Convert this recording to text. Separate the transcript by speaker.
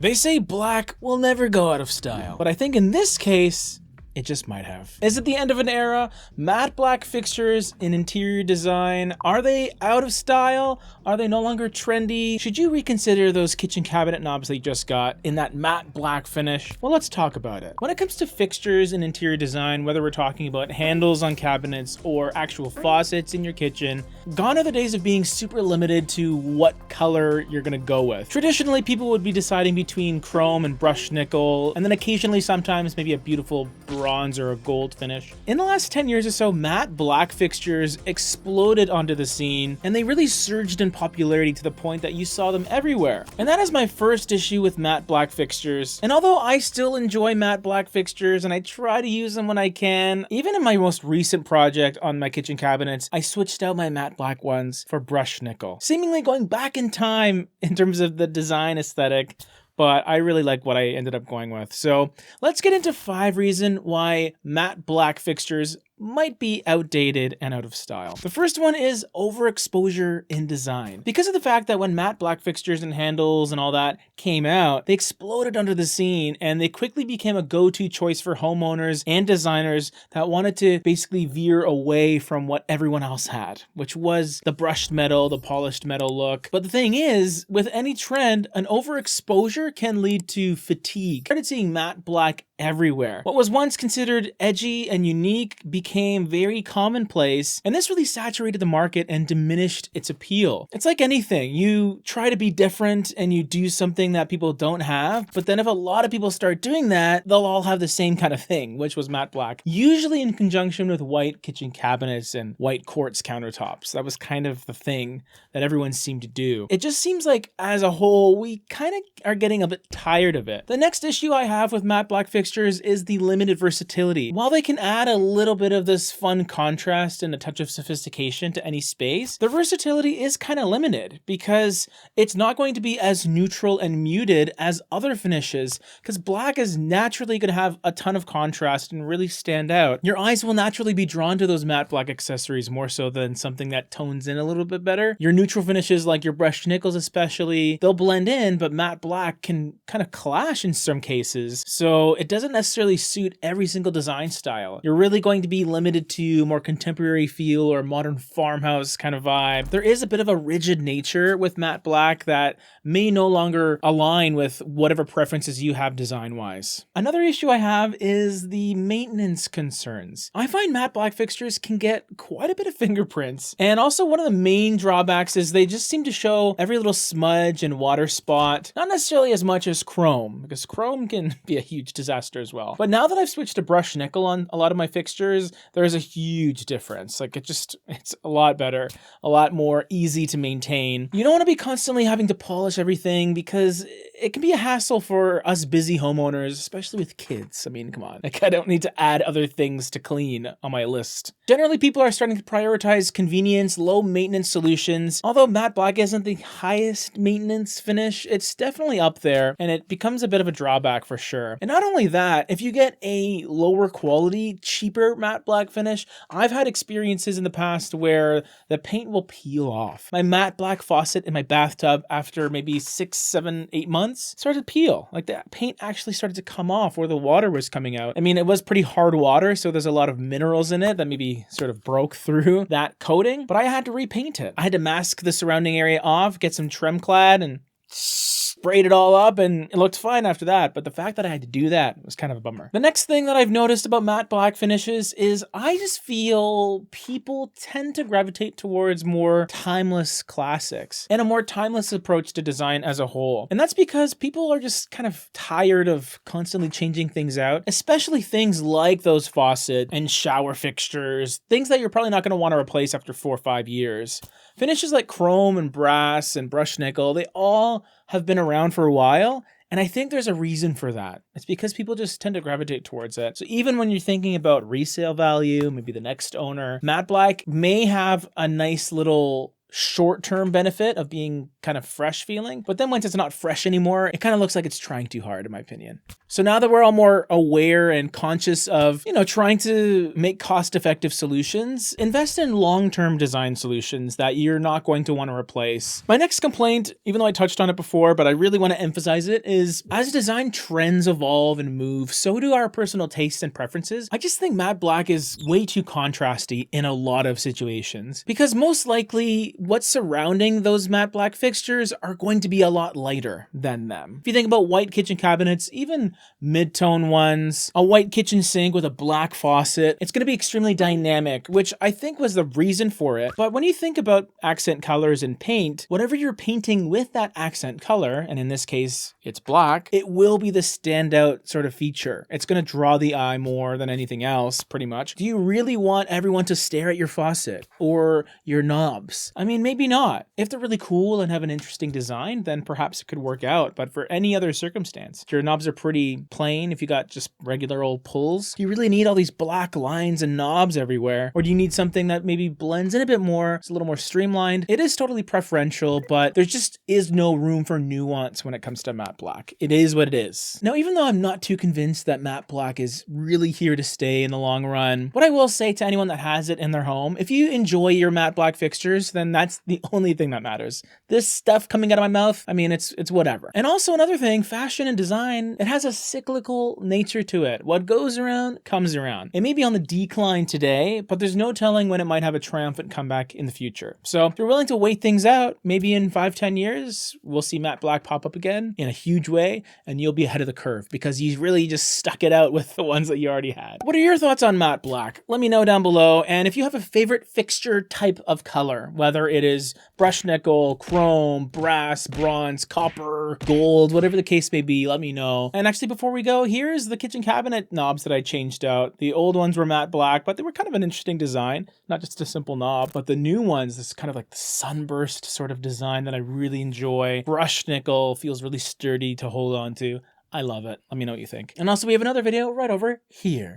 Speaker 1: They say black will never go out of style, but I think in this case, it just might have. Is it the end of an era? Matte black fixtures in interior design, are they out of style? Are they no longer trendy? Should you reconsider those kitchen cabinet knobs that you just got in that matte black finish? Well, let's talk about it. When it comes to fixtures in interior design, whether we're talking about handles on cabinets or actual faucets in your kitchen, gone are the days of being super limited to what color you're gonna go with. Traditionally, people would be deciding between chrome and brushed nickel, and then occasionally sometimes maybe a beautiful bronze or a gold finish. In the last 10 years or so, matte black fixtures exploded onto the scene, and they really surged in popularity to the point that you saw them everywhere. And that is my first issue with matte black fixtures. And although I still enjoy matte black fixtures and I try to use them when I can, even in my most recent project on my kitchen cabinets, I switched out my matte black ones for brushed nickel, seemingly going back in time in terms of the design aesthetic. But I really like what I ended up going with. So let's get into 5 reasons why matte black fixtures might be outdated and out of style. The first one is overexposure in design. Because of the fact that when matte black fixtures and handles and all that came out, they exploded under the scene and they quickly became a go-to choice for homeowners and designers that wanted to basically veer away from what everyone else had, which was the brushed metal, the polished metal look. But the thing is, with any trend, an overexposure can lead to fatigue. I started seeing matte black everywhere. What was once considered edgy and unique became very commonplace, and this really saturated the market and diminished its appeal. It's like anything. You try to be different and you do something that people don't have, but then if a lot of people start doing that, they'll all have the same kind of thing, which was matte black, usually in conjunction with white kitchen cabinets and white quartz countertops. That was kind of the thing that everyone seemed to do. It just seems like as a whole, we kind of are getting a bit tired of it. The next issue I have with matte black fixtures is the limited versatility. While they can add a little bit of this fun contrast and a touch of sophistication to any space, the versatility is kind of limited because it's not going to be as neutral and muted as other finishes, because black is naturally going to have a ton of contrast and really stand out. Your eyes will naturally be drawn to those matte black accessories more so than something that tones in a little bit better. Your neutral finishes like your brushed nickels especially, they'll blend in, but matte black can kind of clash in some cases. So it doesn't necessarily suit every single design style. You're really going to be limited to more contemporary feel or modern farmhouse kind of vibe. There is a bit of a rigid nature with matte black that may no longer align with whatever preferences you have design-wise. Another issue I have is the maintenance concerns. I find matte black fixtures can get quite a bit of fingerprints, and also one of the main drawbacks is they just seem to show every little smudge and water spot, not necessarily as much as chrome, because chrome can be a huge disaster as well. But now that I've switched to brushed nickel on a lot of my fixtures, there is a huge difference. Like it's a lot better, a lot more easy to maintain. You don't want to be constantly having to polish everything because it can be a hassle for us busy homeowners, especially with kids. I mean, come on. Like, I don't need to add other things to clean on my list. Generally, people are starting to prioritize convenience, low maintenance solutions. Although matte black isn't the highest maintenance finish, it's definitely up there, and it becomes a bit of a drawback for sure. And not only that, if you get a lower quality, cheaper matte black finish, I've had experiences in the past where the paint will peel off. My matte black faucet in my bathtub, after maybe 6, 7, 8 months, started to peel. Like the paint actually started to come off where the water was coming out. I mean, it was pretty hard water, so there's a lot of minerals in it that maybe sort of broke through that coating, but I had to repaint it. I had to mask the surrounding area off, get some Tremclad, and sprayed it all up, and it looked fine after that. But the fact that I had to do that was kind of a bummer. The next thing that I've noticed about matte black finishes is I just feel people tend to gravitate towards more timeless classics and a more timeless approach to design as a whole. And that's because people are just kind of tired of constantly changing things out, especially things like those faucet and shower fixtures, things that you're probably not going to want to replace after 4 or 5 years. Finishes like chrome and brass and brushed nickel, they all have been around for a while, and I think there's a reason for that. It's because people just tend to gravitate towards it. So even when you're thinking about resale value, maybe the next owner, matte black may have a nice little short-term benefit of being kind of fresh feeling. But then once it's not fresh anymore, it kind of looks like it's trying too hard, in my opinion. So now that we're all more aware and conscious of, trying to make cost-effective solutions, invest in long-term design solutions that you're not going to want to replace. My next complaint, even though I touched on it before, but I really want to emphasize it, is as design trends evolve and move, so do our personal tastes and preferences. I just think matte black is way too contrasty in a lot of situations, because most likely what's surrounding those matte black fixtures are going to be a lot lighter than them. If you think about white kitchen cabinets, even mid-tone ones, a white kitchen sink with a black faucet, it's going to be extremely dynamic, which I think was the reason for it. But when you think about accent colors in paint, whatever you're painting with that accent color, and in this case it's black, it will be the standout sort of feature. It's going to draw the eye more than anything else, pretty much. Do you really want everyone to stare at your faucet or your knobs? I mean, maybe not. If they're really cool and have an interesting design, then perhaps it could work out. But for any other circumstance, if your knobs are pretty plain, if you got just regular old pulls, do you really need all these black lines and knobs everywhere? Or do you need something that maybe blends in a bit more, it's a little more streamlined? It is totally preferential, but there just is no room for nuance when it comes to matte black. It is what it is. Now, even though I'm not too convinced that matte black is really here to stay in the long run, what I will say to anyone that has it in their home, if you enjoy your matte black fixtures, then that's the only thing that matters. This stuff coming out of my mouth, I mean, it's whatever. And also another thing, fashion and design, it has a cyclical nature to it. What goes around comes around. It may be on the decline today, but there's no telling when it might have a triumphant comeback in the future. So if you're willing to wait things out, maybe in 5-10 years, we'll see matte black pop up again in a huge way, and you'll be ahead of the curve because you really just stuck it out with the ones that you already had. What are your thoughts on matte black? Let me know down below. And if you have a favorite fixture type of color, whether it is brushed nickel, chrome, brass, bronze, copper, gold, whatever the case may be, let me know. And actually, before we go, here's the kitchen cabinet knobs that I changed out. The old ones were matte black, but they were kind of an interesting design, not just a simple knob, but the new ones, this kind of like the sunburst sort of design that I really enjoy. Brushed nickel, feels really sturdy to hold on to. I love it. Let me know what you think. And also, we have another video right over here.